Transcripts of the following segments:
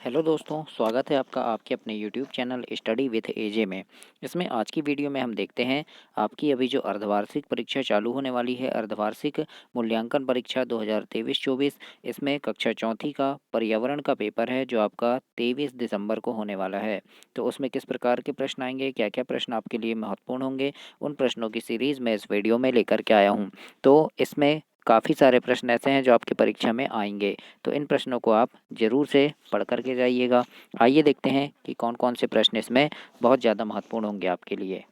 Hello दोस्तों, स्वागत है आपका आपके अपने यूट्यूब चैनल स्टडी विथ एजे में। इसमें आज की वीडियो में हम देखते हैं आपकी अभी जो अर्धवार्षिक परीक्षा चालू होने वाली है, अर्धवार्षिक मूल्यांकन परीक्षा 2023-24। इसमें कक्षा चौथी का पर्यावरण का पेपर है जो आपका 23 दिसंबर को होने वाला है। तो उसमें किस प्रकार के प्रश्न आएंगे, क्या क्या प्रश्न आपके लिए महत्वपूर्ण होंगे, उन प्रश्नों की सीरीज़ मैं इस वीडियो में लेकर के आया हूँ। तो इसमें काफ़ी सारे प्रश्न ऐसे हैं जो आपकी परीक्षा में आएंगे, तो इन प्रश्नों को आप ज़रूर से पढ़ कर के जाइएगा। आइए देखते हैं कि कौन कौन से प्रश्न इसमें बहुत ज़्यादा महत्वपूर्ण होंगे आपके लिए।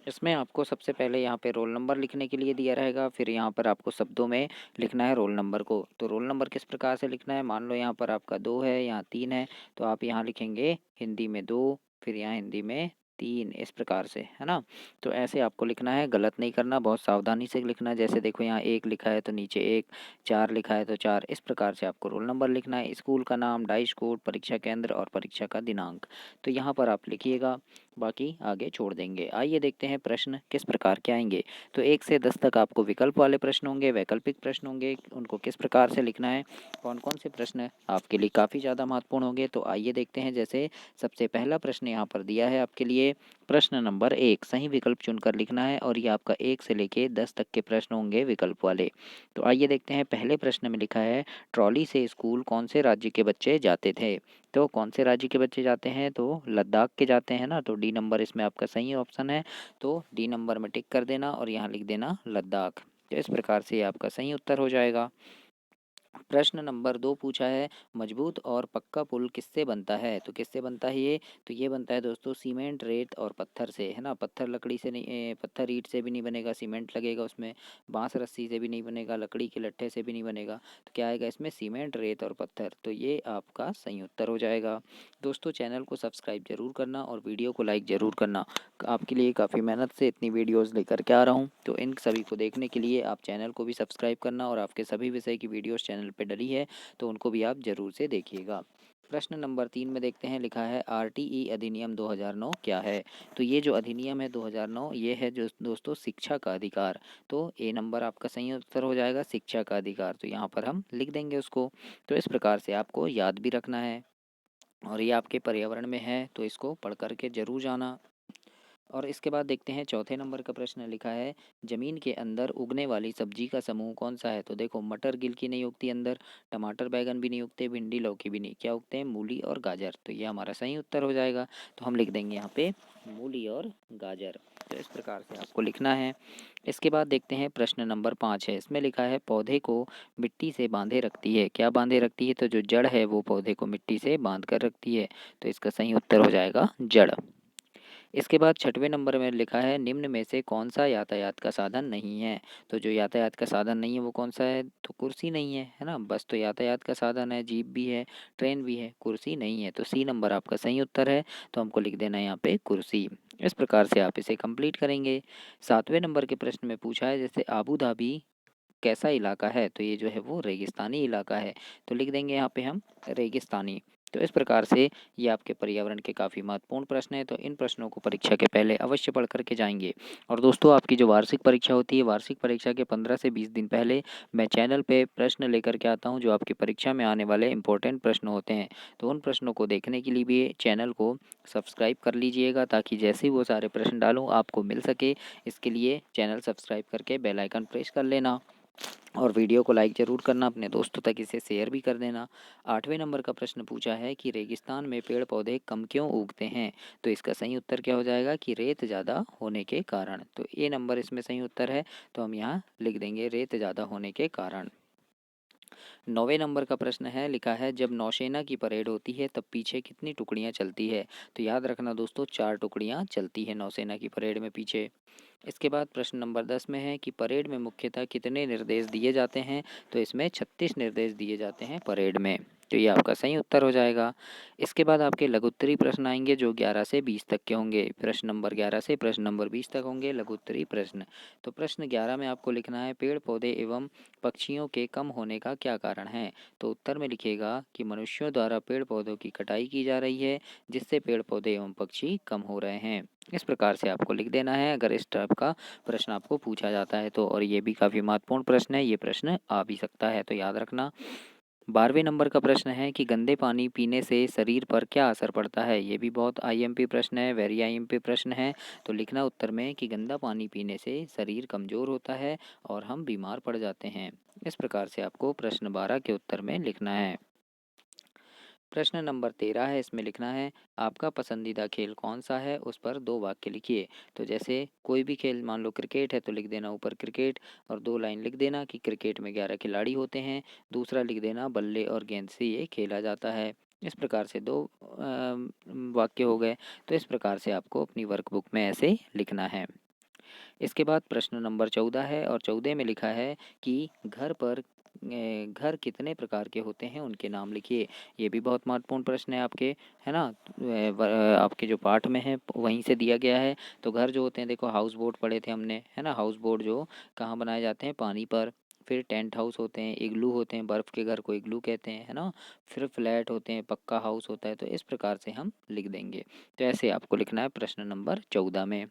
इसमें आपको सबसे पहले यहाँ पे रोल नंबर लिखने के लिए दिया रहेगा, फिर यहाँ पर आपको शब्दों में लिखना है रोल नंबर को। तो रोल नंबर किस प्रकार से लिखना है, मान लो यहाँ पर आपका 2 है, यहाँ 3 है, तो आप यहाँ लिखेंगे हिंदी में 2, फिर यहाँ हिंदी में 3, इस प्रकार से, है ना। तो ऐसे आपको लिखना है, गलत नहीं करना, बहुत सावधानी से लिखना है। जैसे देखो यहाँ 1 लिखा है तो नीचे 1, 4 लिखा है तो 4, इस प्रकार से आपको रोल नंबर लिखना है। स्कूल का नाम, डाइस कोड, परीक्षा केंद्र और परीक्षा का दिनांक, तो यहाँ पर आप लिखिएगा, बाकी आगे छोड़ देंगे। आइए देखते हैं प्रश्न किस प्रकार के आएंगे। तो 1 से 10 तक आपको विकल्प वाले प्रश्न होंगे, वैकल्पिक प्रश्न होंगे, उनको किस प्रकार से लिखना है, कौन कौन से प्रश्न आपके लिए काफ़ी ज़्यादा महत्वपूर्ण होंगे। तो आइए देखते हैं। जैसे सबसे पहला प्रश्न यहाँ पर दिया है आपके लिए, प्रश्न नंबर 1, सही विकल्प चुनकर लिखना है और ये आपका 1 से लेके 10 तक के प्रश्न होंगे विकल्प वाले। तो आइए देखते हैं। पहले प्रश्न में लिखा है, ट्रॉली से स्कूल कौन से राज्य के बच्चे जाते थे। तो कौन से राज्य के बच्चे जाते हैं, तो लद्दाख के जाते हैं ना, तो डी नंबर इसमें आपका सही ऑप्शन है। तो डी नंबर में टिक कर देना और यहाँ लिख देना लद्दाख। तो इस प्रकार से ये आपका सही उत्तर हो जाएगा। प्रश्न नंबर 2 पूछा है, मजबूत और पक्का पुल किससे बनता है। तो किससे बनता है ये, तो ये बनता है दोस्तों सीमेंट, रेत और पत्थर से, है ना। पत्थर लकड़ी से नहीं, पत्थर ईंट से भी नहीं बनेगा, सीमेंट लगेगा उसमें, बांस रस्सी से भी नहीं बनेगा, लकड़ी के लट्ठे से भी नहीं बनेगा। तो क्या आएगा इसमें, सीमेंट, रेत और पत्थर। तो ये आपका सही उत्तर हो जाएगा। दोस्तों चैनल को सब्सक्राइब जरूर करना और वीडियो को लाइक ज़रूर करना। आपके लिए काफ़ी मेहनत से इतनी वीडियोज़ लेकर के आ रहा हूँ, तो इन सभी को देखने के लिए आप चैनल को भी सब्सक्राइब करना और आपके सभी विषय की वीडियोज़ चैनल पे डली है तो उनको भी आप ज़रूर से देखिएगा। प्रश्न नंबर 3 में देखते हैं, लिखा है आरटीई अधिनियम 2009 क्या है। तो ये जो अधिनियम है 2009, ये है जो दोस्तों शिक्षा का अधिकार। तो ए नंबर आपका सही उत्तर हो जाएगा, शिक्षा का अधिकार। तो यहाँ पर हम लिख देंगे उसको। तो इस प्रकार से आपको याद भी रखना है और ये आपके पर्यावरण में है, तो इसको पढ़ कर के जरूर जाना। और इसके बाद देखते हैं चौथे नंबर का प्रश्न, लिखा है जमीन के अंदर उगने वाली सब्जी का समूह कौन सा है। तो देखो मटर गिलकी नहीं उगती अंदर, टमाटर बैगन भी नहीं उगते, भिंडी लौकी भी नहीं, क्या उगते हैं, मूली और गाजर। तो ये हमारा सही उत्तर हो जाएगा। तो हम लिख देंगे यहाँ पे मूली और गाजर। तो इस प्रकार से आपको लिखना है। इसके बाद देखते हैं प्रश्न नंबर 5 है, इसमें लिखा है पौधे को मिट्टी से बांधे रखती है, क्या बांधे रखती है। तो जो जड़ है वो पौधे को मिट्टी से बांध कर रखती है। तो इसका सही उत्तर हो जाएगा जड़। इसके बाद छठवें नंबर में लिखा है, निम्न में से कौन सा यातायात का साधन नहीं है। तो जो यातायात का साधन नहीं है वो कौन सा है, तो कुर्सी नहीं है ना। बस तो यातायात का साधन है, जीप भी है, ट्रेन भी है, कुर्सी नहीं है। तो सी नंबर आपका सही उत्तर है। तो हमको लिख देना है यहाँ पे कुर्सी। इस प्रकार से आप इसे कंप्लीट करेंगे। 7वें नंबर के प्रश्न में पूछा है, जैसे आबू धाबी कैसा इलाका है। तो ये जो है वो रेगिस्तानी इलाका है। तो लिख देंगे यहाँ पे हम रेगिस्तानी। तो इस प्रकार से ये आपके पर्यावरण के काफ़ी महत्वपूर्ण प्रश्न हैं। तो इन प्रश्नों को परीक्षा के पहले अवश्य पढ़ करके जाएंगे। और दोस्तों आपकी जो वार्षिक परीक्षा होती है, वार्षिक परीक्षा के 15 से 20 दिन पहले मैं चैनल पे प्रश्न लेकर के आता हूँ जो आपकी परीक्षा में आने वाले इंपॉर्टेंट प्रश्न होते हैं। तो उन प्रश्नों को देखने के लिए भी चैनल को सब्सक्राइब कर लीजिएगा, ताकि जैसे ही वो सारे प्रश्न डालूँ आपको मिल सके। इसके लिए चैनल सब्सक्राइब करके बेल आइकन प्रेस कर लेना और वीडियो को लाइक ज़रूर करना, अपने दोस्तों तक इसे शेयर भी कर देना। 8वें नंबर का प्रश्न पूछा है कि रेगिस्तान में पेड़ पौधे कम क्यों उगते हैं। तो इसका सही उत्तर क्या हो जाएगा, कि रेत ज़्यादा होने के कारण। तो ये नंबर इसमें सही उत्तर है। तो हम यहाँ लिख देंगे रेत ज़्यादा होने के कारण। 9वें नंबर का प्रश्न है, लिखा है जब नौसेना की परेड होती है तब पीछे कितनी टुकड़ियाँ चलती है। तो याद रखना दोस्तों, 4 टुकड़ियाँ चलती है नौसेना की परेड में पीछे। इसके बाद प्रश्न नंबर 10 में है कि परेड में मुख्यतः कितने निर्देश दिए जाते हैं। तो इसमें 36 निर्देश दिए जाते हैं परेड में। तो ये आपका सही उत्तर हो जाएगा। इसके बाद आपके लघुत्तरी प्रश्न आएंगे जो 11 से 20 तक के होंगे। प्रश्न नंबर 11 से प्रश्न नंबर 20 तक होंगे लघुत्तरी प्रश्न। तो प्रश्न 11 में आपको लिखना है, पेड़ पौधे एवं पक्षियों के कम होने का क्या कारण है। तो उत्तर में लिखेगा कि मनुष्यों द्वारा पेड़ पौधों की कटाई की जा रही है, जिससे पेड़ पौधे एवं पक्षी कम हो रहे हैं। इस प्रकार से आपको लिख देना है अगर इस टाइप का प्रश्न आपको पूछा जाता है तो। और ये भी काफ़ी महत्वपूर्ण प्रश्न है, ये प्रश्न आ भी सकता है, तो याद रखना। 12वें नंबर का प्रश्न है कि गंदे पानी पीने से शरीर पर क्या असर पड़ता है। ये भी बहुत आईएमपी प्रश्न है, वेरी आईएमपी प्रश्न है। तो लिखना उत्तर में कि गंदा पानी पीने से शरीर कमज़ोर होता है और हम बीमार पड़ जाते हैं। इस प्रकार से आपको प्रश्न 12 के उत्तर में लिखना है। प्रश्न नंबर 13 है, इसमें लिखना है आपका पसंदीदा खेल कौन सा है, उस पर 2 वाक्य लिखिए। तो जैसे कोई भी खेल, मान लो क्रिकेट है तो लिख देना ऊपर क्रिकेट और 2 लाइन लिख देना कि क्रिकेट में 11 खिलाड़ी होते हैं। दूसरा लिख देना बल्ले और गेंद से ये खेला जाता है। इस प्रकार से 2 वाक्य हो गए। तो इस प्रकार से आपको अपनी वर्कबुक में ऐसे लिखना है। इसके बाद प्रश्न नंबर 14 है और 14 में लिखा है कि घर कितने प्रकार के होते हैं, उनके नाम लिखिए। ये भी बहुत महत्वपूर्ण प्रश्न है आपके, है ना। आपके जो पाठ में है वहीं से दिया गया है। तो घर जो होते हैं, देखो हाउस बोट पढ़े थे हमने, है ना। हाउस बोट जो कहाँ बनाए जाते हैं, पानी पर। फिर टेंट हाउस होते हैं, इग्लू होते हैं, बर्फ़ के घर को इग्लू कहते हैं, है ना। फिर फ्लैट होते हैं, पक्का हाउस होता है। तो इस प्रकार से हम लिख देंगे। तो ऐसे आपको लिखना है प्रश्न नंबर 14 में।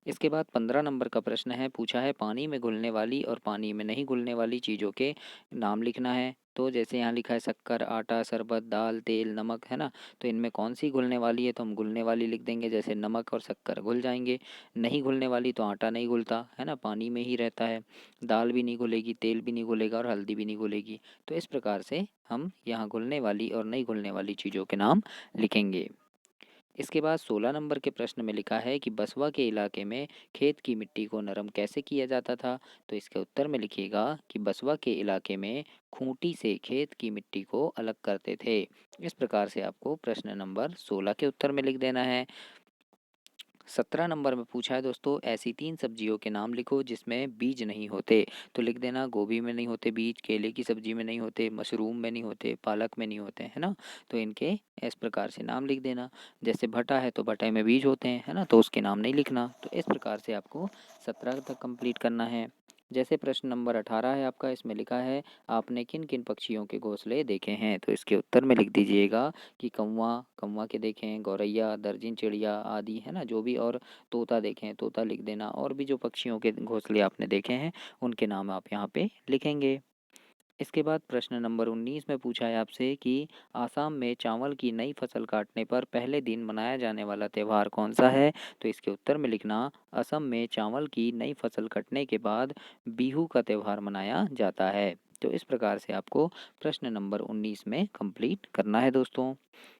इसके बाद 15 नंबर का प्रश्न है, पूछा है पानी में घुलने वाली और पानी में नहीं घुलने वाली चीज़ों के नाम लिखना है। तो जैसे यहाँ लिखा है शक्कर, आटा, शरबत, दाल, तेल, नमक, है ना। तो इनमें कौन सी घुलने वाली है, तो हम घुलने वाली लिख देंगे। जैसे नमक और शक्कर घुल जाएंगे। नहीं घुलने वाली तो आटा नहीं घुलता, है ना, पानी में ही रहता है। दाल भी नहीं घुलेगी, तेल भी नहीं घुलेगा और हल्दी भी नहीं घुलेगी। तो इस प्रकार से हम यहाँ घुलने वाली और नहीं घुलने वाली चीज़ों के नाम लिखेंगे। इसके बाद 16 नंबर के प्रश्न में लिखा है कि बसवा के इलाके में खेत की मिट्टी को नरम कैसे किया जाता था। तो इसके उत्तर में लिखिएगा कि बसवा के इलाके में खूंटी से खेत की मिट्टी को अलग करते थे। इस प्रकार से आपको प्रश्न नंबर 16 के उत्तर में लिख देना है। 17 नंबर में पूछा है दोस्तों, ऐसी 3 सब्जियों के नाम लिखो जिसमें बीज नहीं होते। तो लिख देना गोभी में नहीं होते बीज, केले की सब्जी में नहीं होते, मशरूम में नहीं होते, पालक में नहीं होते, है ना। तो इनके इस प्रकार से नाम लिख देना। जैसे भटा है तो भटे में बीज होते हैं, है ना, तो उसके नाम नहीं लिखना। तो इस प्रकार से आपको 17 तक कंप्लीट करना है। जैसे प्रश्न नंबर 18 है आपका, इसमें लिखा है आपने किन किन पक्षियों के घोंसले देखे हैं। तो इसके उत्तर में लिख दीजिएगा कि कौवा, कौवा के देखे हैं, गौरैया, दर्जन चिड़िया आदि, है ना, जो भी, और तोता देखे हैं, तोता लिख देना। और भी जो पक्षियों के घोंसले आपने देखे हैं उनके नाम आप यहाँ पे लिखेंगे। इसके बाद प्रश्न नंबर 19 में पूछा है आपसे कि आसाम में चावल की नई फसल काटने पर पहले दिन मनाया जाने वाला त्यौहार कौन सा है। तो इसके उत्तर में लिखना असम में चावल की नई फसल कटने के बाद बिहू का त्यौहार मनाया जाता है। तो इस प्रकार से आपको प्रश्न नंबर 19 में कंप्लीट करना है दोस्तों।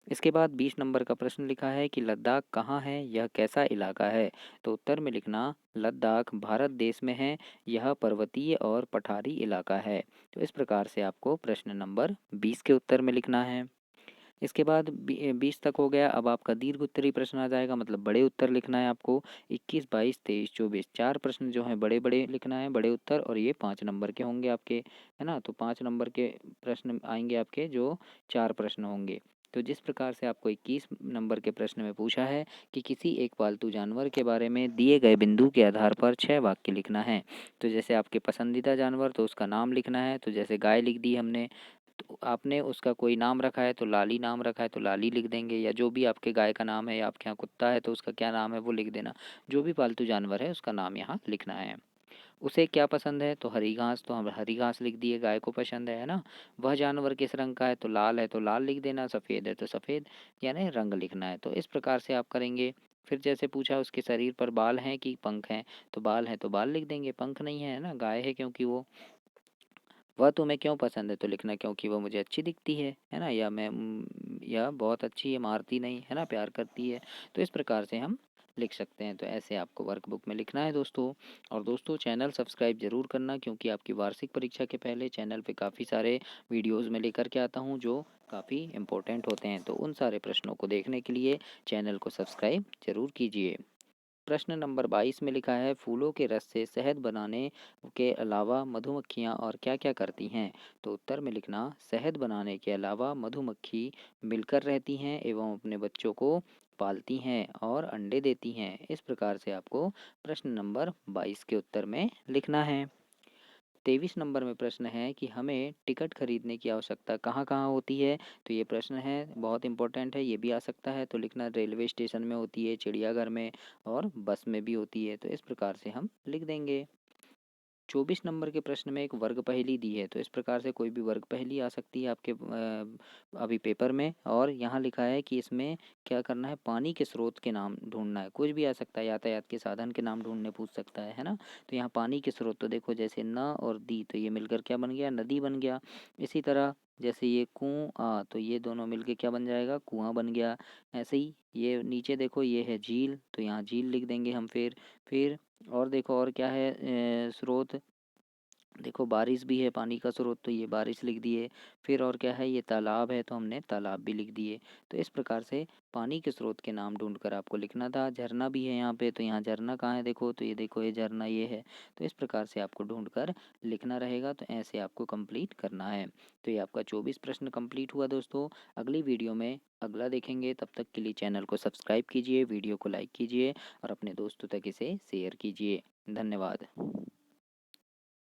इसके बाद 20 नंबर का प्रश्न लिखा है कि लद्दाख कहाँ है, यह कैसा इलाका है। तो उत्तर में लिखना लद्दाख भारत देश में है, यह पर्वतीय और पठारी इलाका है। तो इस प्रकार से आपको प्रश्न नंबर 20 के उत्तर में लिखना है। इसके बाद 20 तक हो गया। अब आपका दीर्घ उत्तरीय प्रश्न आ जाएगा, मतलब बड़े उत्तर लिखना है आपको। 21, 22, 23, 24 4 प्रश्न जो हैं बड़े बड़े लिखना है, बड़े उत्तर, और ये 5 नंबर के होंगे आपके, है ना। तो 5 नंबर के प्रश्न आएंगे आपके, जो 4 प्रश्न होंगे। तो जिस प्रकार से आपको 21 नंबर के प्रश्न में पूछा है कि किसी एक पालतू जानवर के बारे में दिए गए बिंदु के आधार पर 6 वाक्य लिखना है। तो जैसे आपके पसंदीदा जानवर, तो उसका नाम लिखना है। तो जैसे गाय लिख दी हमने, तो आपने उसका कोई नाम रखा है तो लाली नाम रखा है तो लाली लिख देंगे, या जो भी आपके गाय का नाम है, या आपके यहाँ कुत्ता है तो उसका क्या नाम है वो लिख देना। जो भी पालतू जानवर है उसका नाम यहाँ लिखना है। उसे क्या पसंद है, तो हरी घास, तो हम हरी घास लिख दिए, गाय को पसंद है ना। वह जानवर किस रंग का है, तो लाल है तो लाल लिख देना, सफ़ेद है तो सफ़ेद, यानी रंग लिखना है। तो इस प्रकार से आप करेंगे। फिर जैसे पूछा उसके शरीर पर बाल हैं कि पंख हैं, तो बाल है तो बाल लिख देंगे, पंख नहीं है ना, गाय है क्योंकि वो। वह तुम्हें क्यों पसंद है, तो लिखना क्योंकि वह मुझे अच्छी दिखती है ना, या या बहुत अच्छी है, मारती नहीं, है ना, प्यार करती है। तो इस प्रकार से हम लिख सकते हैं। तो ऐसे आपको वर्कबुक में लिखना है दोस्तों। और दोस्तों चैनल सब्सक्राइब ज़रूर करना, क्योंकि आपकी वार्षिक परीक्षा के पहले चैनल पे काफ़ी सारे वीडियोज़ में लेकर के आता हूँ जो काफ़ी इम्पोर्टेंट होते हैं। तो उन सारे प्रश्नों को देखने के लिए चैनल को सब्सक्राइब ज़रूर कीजिए। प्रश्न नंबर 22 में लिखा है फूलों के रस से शहद बनाने के अलावा मधुमक्खियाँ और क्या क्या करती हैं। तो उत्तर में लिखना शहद बनाने के अलावा मधुमक्खी मिलकर रहती हैं एवं अपने बच्चों को पालती हैं और अंडे देती हैं। इस प्रकार से आपको प्रश्न नंबर 22 के उत्तर में लिखना है। 23 नंबर में प्रश्न है कि हमें टिकट खरीदने की आवश्यकता कहाँ कहाँ होती है। तो ये प्रश्न है बहुत इंपॉर्टेंट है, ये भी आ सकता है। तो लिखना रेलवे स्टेशन में होती है, चिड़ियाघर में और बस में भी होती है। तो इस प्रकार से हम लिख देंगे। 24 नंबर के प्रश्न में एक वर्ग पहेली दी है, तो इस प्रकार से कोई भी वर्ग पहेली आ सकती है आपके अभी पेपर में। और यहाँ लिखा है कि इसमें क्या करना है, पानी के स्रोत के नाम ढूंढना है। कुछ भी आ सकता है, यातायात के साधन के नाम ढूंढने पूछ सकता है ना। तो यहाँ पानी के स्रोत, तो देखो जैसे न और दी, तो ये मिलकर क्या बन गया, नदी बन गया। इसी तरह जैसे ये कुआं, तो ये दोनों मिलके क्या बन जाएगा, कुआं बन गया। ऐसे ही ये नीचे देखो, ये है झील, तो यहाँ झील लिख देंगे हम। फिर और देखो और क्या है, स्रोत, देखो बारिश भी है पानी का स्रोत, तो ये बारिश लिख दिए। फिर और क्या है, ये तालाब है, तो हमने तालाब भी लिख दिए। तो इस प्रकार से पानी के स्रोत के नाम ढूंढकर आपको लिखना था। झरना भी है यहाँ पे, तो यहाँ झरना कहाँ है, देखो, तो ये देखो, ये झरना ये है। तो इस प्रकार से आपको ढूंढकर लिखना रहेगा। तो ऐसे आपको कंप्लीट करना है। तो ये आपका 24 प्रश्न कंप्लीट हुआ दोस्तों। अगली वीडियो में अगला देखेंगे, तब तक के लिए चैनल को सब्सक्राइब कीजिए, वीडियो को लाइक कीजिए और अपने दोस्तों तक इसे शेयर कीजिए। धन्यवाद।